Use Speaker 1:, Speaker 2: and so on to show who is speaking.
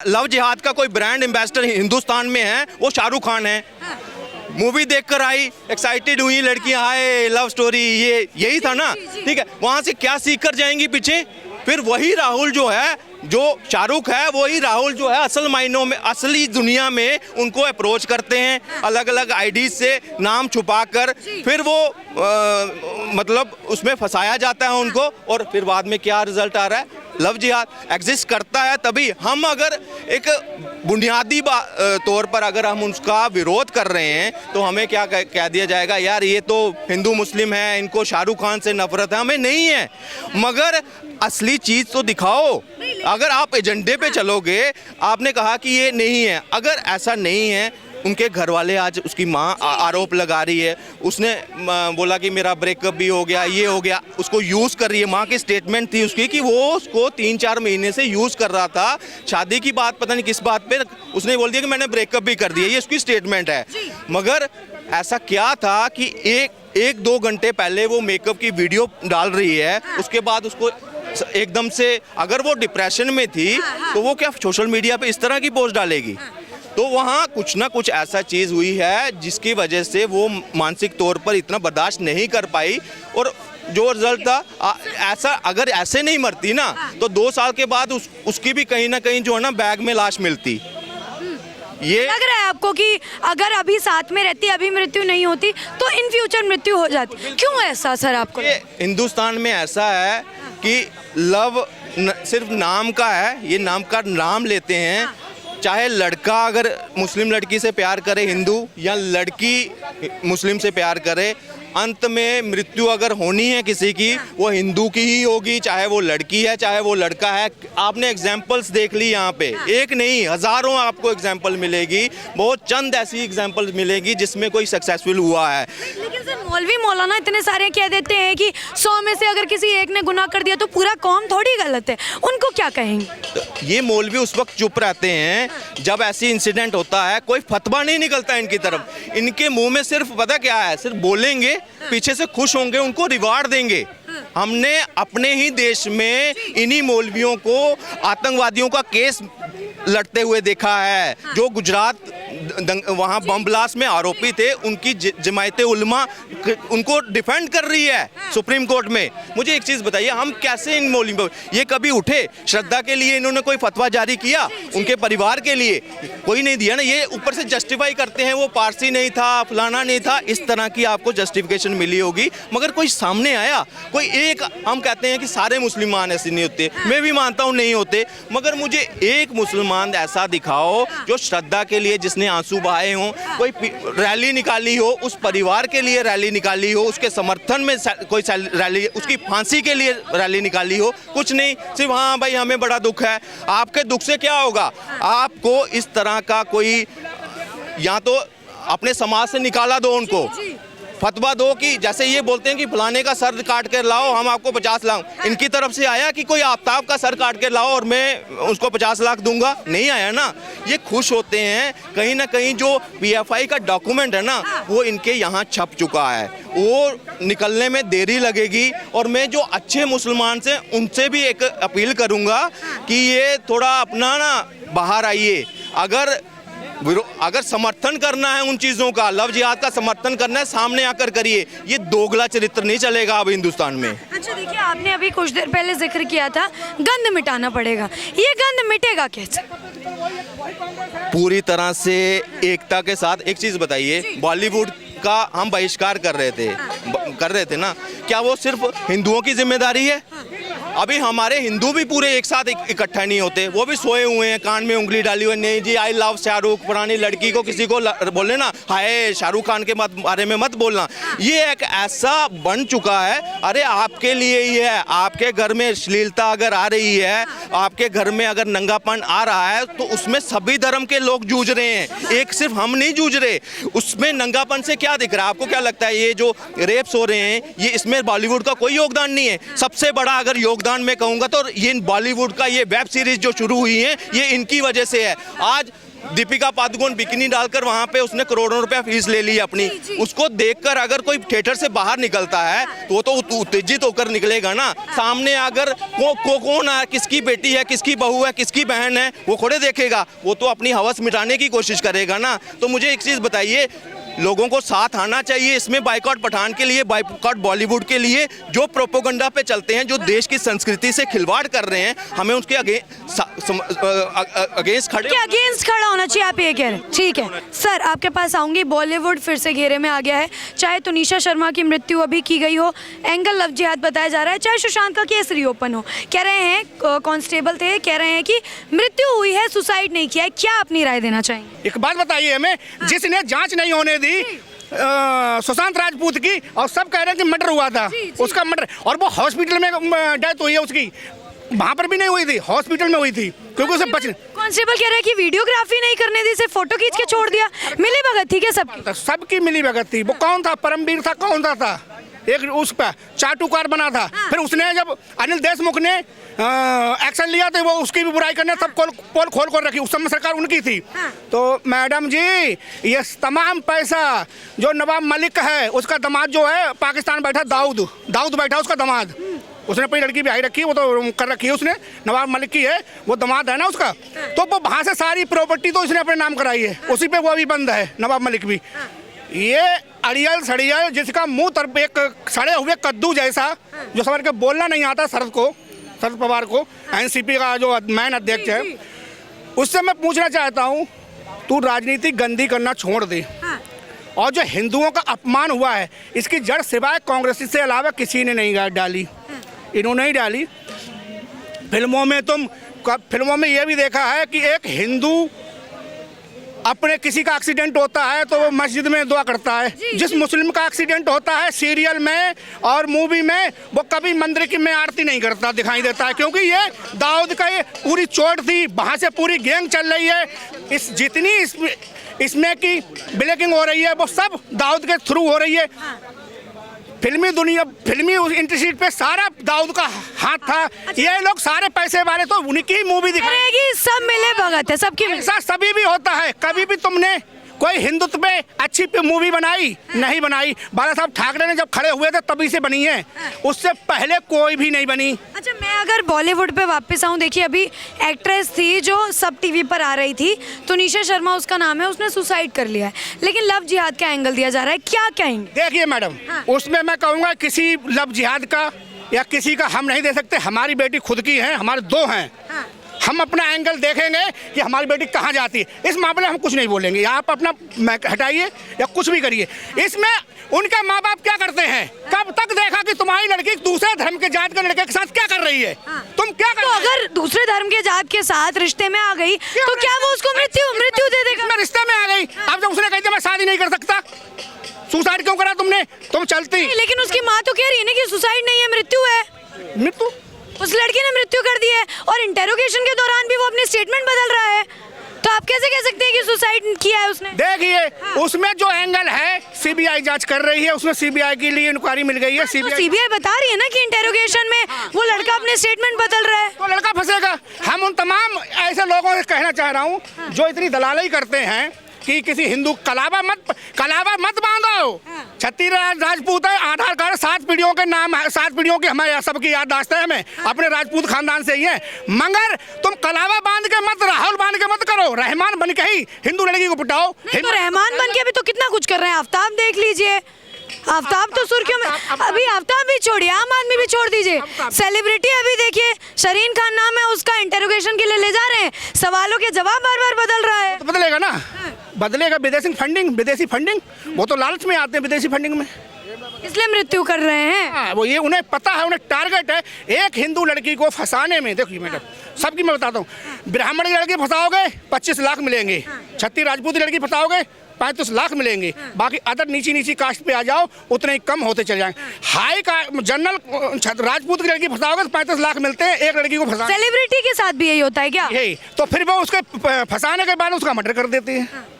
Speaker 1: Love जिहाद का कोई ब्रांड एम्बेसडर हिंदुस्तान में है वो शाहरुख खान है। मूवी देखकर आई, एक्साइटेड हुई लड़कियां, आए लव स्टोरी, ये यही था ना। ठीक है, वहां से क्या सीख कर जाएंगी पीछे? फिर वही राहुल जो है, जो शाहरुख है, वही राहुल जो है असल मायनों में, असली दुनिया में उनको अप्रोच करते हैं अलग अलग आईडी से नाम छुपाकर। फिर वो मतलब उसमें फंसाया जाता है उनको, और फिर बाद में क्या रिजल्ट आ रहा है? लव जिहाद एग्जिस्ट करता है तभी। हम अगर एक बुनियादी तौर पर अगर हम उसका विरोध कर रहे हैं तो हमें क्या कह दिया जाएगा, यार ये तो हिंदू मुस्लिम है, इनको शाहरुख खान से नफरत है। हमें नहीं है, मगर असली चीज़ तो दिखाओ। अगर आप एजेंडे पे चलोगे, आपने कहा कि ये नहीं है, अगर ऐसा नहीं है, उनके घर वाले आज उसकी माँ आरोप लगा रही है, उसने बोला कि मेरा ब्रेकअप भी हो गया, ये हो गया, उसको यूज़ कर रही है। माँ की स्टेटमेंट थी उसकी कि वो उसको 3-4 महीने से यूज़ कर रहा था। शादी की बात पता नहीं किस बात पे उसने बोल दिया कि मैंने ब्रेकअप भी कर दिया, ये उसकी स्टेटमेंट है। मगर ऐसा क्या था कि एक 2 घंटे पहले वो मेकअप की वीडियो डाल रही है, उसके बाद उसको एकदम से, अगर वो डिप्रेशन में थी तो वो क्या सोशल मीडिया पे इस तरह की पोस्ट डालेगी? तो वहाँ कुछ ना कुछ ऐसा चीज़ हुई है जिसकी वजह से वो मानसिक तौर पर इतना बर्दाश्त नहीं कर पाई, और जो रिजल्ट था ऐसा, अगर ऐसे नहीं मरती ना तो 2 साल के बाद उसकी भी कहीं ना कहीं जो है ना बैग में लाश मिलती। ये
Speaker 2: लग रहा है आपको कि अगर अभी साथ में रहती, अभी मृत्यु नहीं होती तो इन फ्यूचर मृत्यु हो जाती? क्यों ऐसा सर आपको?
Speaker 1: हिंदुस्तान में ऐसा है कि लव सिर्फ नाम का है, ये नाम का नाम लेते हैं। चाहे लड़का अगर मुस्लिम लड़की से प्यार करे, हिंदू, या लड़की मुस्लिम से प्यार करे, अंत में मृत्यु अगर होनी है किसी की, वो हिंदू की ही होगी, चाहे वो लड़की है चाहे वो लड़का है। आपने एग्जाम्पल्स देख ली यहाँ पे, एक नहीं हज़ारों आपको एग्जाम्पल मिलेगी, बहुत चंद ऐसी एग्जाम्पल मिलेगी जिसमें कोई सक्सेसफुल हुआ है।
Speaker 2: लेकिन सर मौलवी मौलाना इतने सारे कह देते हैं कि 100 में से अगर किसी एक ने गुनाह कर दिया तो पूरा कौम थोड़ी गलत है, उनको क्या कहेंगे? तो
Speaker 1: ये मौलवी उस वक्त चुप रहते हैं जब ऐसी इंसिडेंट होता है, कोई फतवा नहीं निकलता इनकी तरफ। इनके मुंह में सिर्फ पता क्या है, सिर्फ बोलेंगे, पीछे से खुश होंगे, उनको रिवार्ड देंगे। हमने अपने ही देश में इन्हीं मौलवियों को आतंकवादियों का केस लड़ते हुए देखा है। जो गुजरात वहाँ बम ब्लास्ट में आरोपी थे, उनकी जमायत उलमा उनको डिफेंड कर रही है सुप्रीम कोर्ट में। मुझे एक चीज़ बताइए, हम कैसे इन मौलवियों, ये कभी उठे श्रद्धा के लिए इन्होंने कोई फतवा जारी किया? उनके परिवार के लिए कोई नहीं दिया ना। ये ऊपर से जस्टिफाई करते हैं, वो पारसी नहीं था, फलाना नहीं था, इस तरह की आपको जस्टिफिकेशन मिली होगी, मगर कोई सामने आया? कोई एक, हम कहते हैं कि सारे मुसलमान ऐसे नहीं होते, मैं भी मानता हूँ नहीं होते, मगर मुझे एक मुसलमान ऐसा दिखाओ जो श्रद्धा के लिए, जिसने आंसू बहाए हों, कोई रैली निकाली हो, उस परिवार के लिए रैली निकाली हो, उसके समर्थन में कोई रैली, उसकी फांसी के लिए रैली निकाली हो। कुछ नहीं, सिर्फ हाँ भाई हमें बड़ा दुख है। आपके दुख से क्या होगा? आपको इस तरह का कोई, या तो अपने समाज से निकाला दो, उनको फतवा दो कि जैसे ये बोलते हैं कि फलाने का सर काट कर लाओ हम आपको 50 लाख, इनकी तरफ से आया कि कोई आफ्ताब का सर काट कर लाओ और मैं उसको 50 लाख दूंगा? नहीं आया ना। ये खुश होते हैं, कहीं ना कहीं जो PFI का डॉक्यूमेंट है ना, वो इनके यहाँ छप चुका है, वो निकलने में देरी लगेगी। और मैं जो अच्छे मुसलमान से, उनसे भी एक अपील करूँगा कि ये थोड़ा अपना ना बाहर आइए। अगर समर्थन करना है उन चीज़ों का, लव जिहाद का समर्थन करना है, सामने आकर करिए। ये दोगला चरित्र नहीं चलेगा अब हिंदुस्तान में।
Speaker 2: अच्छा देखिए, आपने अभी कुछ देर पहले जिक्र किया था गंद मिटाना पड़ेगा, ये गंद मिटेगा कैसे?
Speaker 1: पूरी तरह से एकता के साथ। एक चीज़ बताइए, बॉलीवुड का हम बहिष्कार कर रहे थे ना, क्या वो सिर्फ हिंदुओं की जिम्मेदारी है? अभी हमारे हिंदू भी पूरे एक साथ इकट्ठा नहीं होते, वो भी सोए हुए हैं, कान में उंगली डाली हुई, नहीं जी आई लव शाहरुख, पुरानी लड़की को किसी को बोले ना हाय शाहरुख खान के बारे में मत बोलना। ये एक ऐसा बन चुका है, अरे आपके लिए ही है। आपके घर में अश्लीलता अगर आ रही है, आपके घर में अगर नंगापन आ रहा है, तो उसमें सभी धर्म के लोग जूझ रहे हैं, एक सिर्फ हम नहीं जूझ रहे। उसमें नंगापन से क्या दिख रहा है आपको? क्या लगता है ये जो रेप्स हो रहे हैं, ये इसमें बॉलीवुड का कोई योगदान नहीं है? सबसे बड़ा अगर योगदान मैं कहूंगा तो ये बॉलीवुड का ये वेब सीरीज जो शुरू हुई है, ये इनकी वजह से है। आज दीपिका पादुकोण बिकिनी डालकर वहां पे उसने करोड़ों रुपया फीस ले ली अपनी। उसको देखकर अगर कोई थिएटर से बाहर निकलता है तो वो तो उत्तेजित होकर निकलेगा ना। सामने अगर कौन है, किसकी बेटी है, किसकी बहू है, किसकी बहन है, वो थोड़े देखेगा, वो तो अपनी हवस मिटाने की कोशिश करेगा ना। तो मुझे एक चीज़ बताइए, लोगों को साथ आना चाहिए इसमें, बाइकआउट पठान के लिए, बाइकआउट बॉलीवुड के लिए। जो प्रोपोगंडा पे चलते हैं, जो देश की संस्कृति से खिलवाड़ कर रहे हैं, हमें उसके अगेंस्ट
Speaker 2: खड़ा होना चाहिए, आप ये कह रहे हैं। ठीक है सर, आपके पास आऊंगी। बॉलीवुड फिर से घेरे में आ गया है, चाहे तुनिशा शर्मा की मृत्यु अभी की गई हो, एंगल लव जिहाद बताया जा रहा है, चाहे सुशांत का केस रीओपन हो। कह रहे हैं कांस्टेबल थे, कह रहे हैं कि मृत्यु हुई है, सुसाइड नहीं किया है। क्या अपनी राय देना चाहेंगे?
Speaker 3: एक बात बताइए हमें, जिसने जांच नहीं होने दी सुशांत राजपूत की, और सब कह रहे हैं कि मर्डर हुआ था, उसका मर्डर, और वो हॉस्पिटल में डेथ हुई है उसकी, वहां पर भी नहीं हुई थी, हॉस्पिटल में हुई थी, क्योंकि उसे बचने।
Speaker 2: कांस्टेबल कह रहे हैं कि वीडियोग्राफी नहीं करने दी, सिर्फ फोटो खींच के छोड़ दिया। मिली भगत थी क्या सबकी?
Speaker 3: सबकी मिली भगत थी। वो कौन था? परमवीर था, कौन था एक उस पर चाटुकार बना था। फिर उसने जब अनिल देशमुख ने एक्शन लिया तो वो उसकी भी बुराई करने सब पोल खोल कर रखी। उस समय सरकार उनकी थी। तो मैडम जी, ये तमाम पैसा जो नवाब मलिक है, उसका दामाद जो है पाकिस्तान बैठा, दाऊद बैठा, उसका दामाद, उसने अपनी लड़की ब्याही रखी, वो तो कर रखी है उसने, नवाब मलिक की है, वो दामाद है ना उसका। तो वो वहाँ से सारी प्रॉपर्टी तो उसने अपने नाम कराई है, उसी पे वो भी बंद है, नवाब मलिक भी। ये अड़ियल सड़ियल, जिसका मुंह तरफ एक सड़े हुए कद्दू जैसा, जो समझ के बोलना नहीं आता शरद पवार को, एनसीपी का जो मैन अध्यक्ष है, उससे मैं पूछना चाहता हूँ, तू राजनीति गंदी करना छोड़ दे। और जो हिंदुओं का अपमान हुआ है, इसकी जड़ सिवाय कांग्रेस से अलावा किसी ने नहीं डाली, इन्होंने ही डाली। फिल्मों में ये भी देखा है कि एक हिंदू अपने किसी का एक्सीडेंट होता है तो वो मस्जिद में दुआ करता है। जिस मुस्लिम का एक्सीडेंट होता है सीरियल में और मूवी में, वो कभी मंदिर की में आरती नहीं करता दिखाई देता है, क्योंकि ये दाऊद का ये पूरी चोट थी, वहाँ से पूरी गैंग चल रही है। इस जितनी इसमें की ब्लैकिंग हो रही है, वो सब दाऊद के थ्रू हो रही है। फिल्मी इंडस्ट्री पे सारा दाऊद का हाथ था। ये लोग सारे पैसे वाले तो उनकी मूवी दिखाएगी,
Speaker 2: सब मिले भगत है, सबकी
Speaker 3: ऐसा सभी भी होता है। कभी भी तुमने कोई हिंदुत्व पे अच्छी मूवी बनाई? नहीं बनाई। बाला साहब ठाकरे ने जब खड़े हुए थे तभी से बनी है, उससे पहले कोई भी नहीं बनी।
Speaker 2: अच्छा, मैं अगर बॉलीवुड पे वापस आऊँ, देखिए अभी एक्ट्रेस थी जो सब टीवी पर आ रही थी, तुनिशा शर्मा उसका नाम है, उसने सुसाइड कर लिया है, लेकिन लव जिहाद का एंगल दिया जा रहा है, क्या कहेंगे?
Speaker 3: देखिए मैडम, उसमें मैं कहूँगा किसी लव जिहाद का या किसी का हम नहीं दे सकते। हमारी बेटी खुद की है, हमारे दो हैं, हम अपना एंगल देखेंगे कि हमारी बेटी कहाँ जाती है। इस मामले में हम कुछ नहीं बोलेंगे, आप अपना हटाइए या कुछ भी करिए। इसमें उनके माँ बाप क्या करते हैं? कब तक देखा कि तुम्हारी लड़की दूसरे धर्म के जात के लड़के के साथ क्या कर रही है? तुम क्या कर?
Speaker 2: तो अगर दूसरे धर्म के जात के साथ रिश्ते में आ गई तो क्या वो उसको मृत्यु दे देगा?
Speaker 3: मैं रिश्ते में आ गई, अब जब उसने कही मैं शादी नहीं कर सकता, सुसाइड क्यों करा तुमने? तुम चलती।
Speaker 2: लेकिन उसकी माँ तो कह रही है ना कि सुसाइड नहीं है, मृत्यु है।
Speaker 3: मृत्यु?
Speaker 2: उस लड़की ने मृत्यु कर दी है, और इंटेरोगेशन के दौरान भी वो अपनी स्टेटमेंट बदल रहा है, तो आप कैसे कह सकते हैं कि सुसाइड किया है उसने?
Speaker 3: देखिए, उसमें जो एंगल है, सीबीआई जांच कर रही है, उसमें सीबीआई के लिए इंक्वायरी मिल गई है।
Speaker 2: सीबीआई बता रही है ना कि इंटेरोगेशन में वो लड़का अपने स्टेटमेंट बदल रहा है,
Speaker 3: तो लड़का फंसेगा। हम उन तमाम ऐसे लोगों से कहना चाह रहा हूँ जो इतनी दलाली करते हैं कि किसी हिंदू कलावा मत बांधो। छत्तीस राजपूत है, आधार कार्ड 7 पीढ़ियों के नाम है, 7 पीढ़ियों के हमारे सबकी याददाश्त है, हमें अपने राजपूत खानदान से ही है। मगर तुम कलावा बांध के मत, राहुल बांध के मत करो, रहमान बन के ही हिंदू लड़की को पिटाओ।
Speaker 2: तो रहमान बन के भी तो कितना कुछ कर रहे हैं। आफ्ताब देख लीजिए, आफ्ताब तो सुर्खियों में, अभी आफ्ताब भी छोड़िए, आम आदमी भी छोड़ दीजिए, सेलिब्रिटी अभी देखिए शरीन खान नाम है उसका, इंटेरोगेशन के लिए ले जा रहे हैं, सवालों के जवाब बार बार बदल रहा है।
Speaker 3: तो बदलेगा ना, बदलेगा। विदेशी फंडिंग, वो तो लालच में आते हैं विदेशी फंडिंग में,
Speaker 2: इसलिए मृत्यु कर रहे हैं।
Speaker 3: हाँ, वो ये उन्हें पता है, उन्हें टारगेट है एक हिंदू लड़की को फंसाने में। देखिए मैडम, सबकी मैं बताता हूँ, ब्राह्मण की लड़की फंसाओगे 25 लाख मिलेंगे, छत्तीस राजपूती लड़की फंसाओगे 35 लाख मिलेंगे, बाकी अदर नीची कास्ट पे आ जाओ उतने ही कम होते चले जाएंगे। हाई का जनरल राजपूत की लड़की फंसाओगे तो 35 लाख मिलते हैं एक लड़की को फंसा।
Speaker 2: सेलिब्रिटी के साथ भी यही होता है क्या?
Speaker 3: यही तो फिर वो उसके फंसाने के बाद उसका मर्डर कर देती है।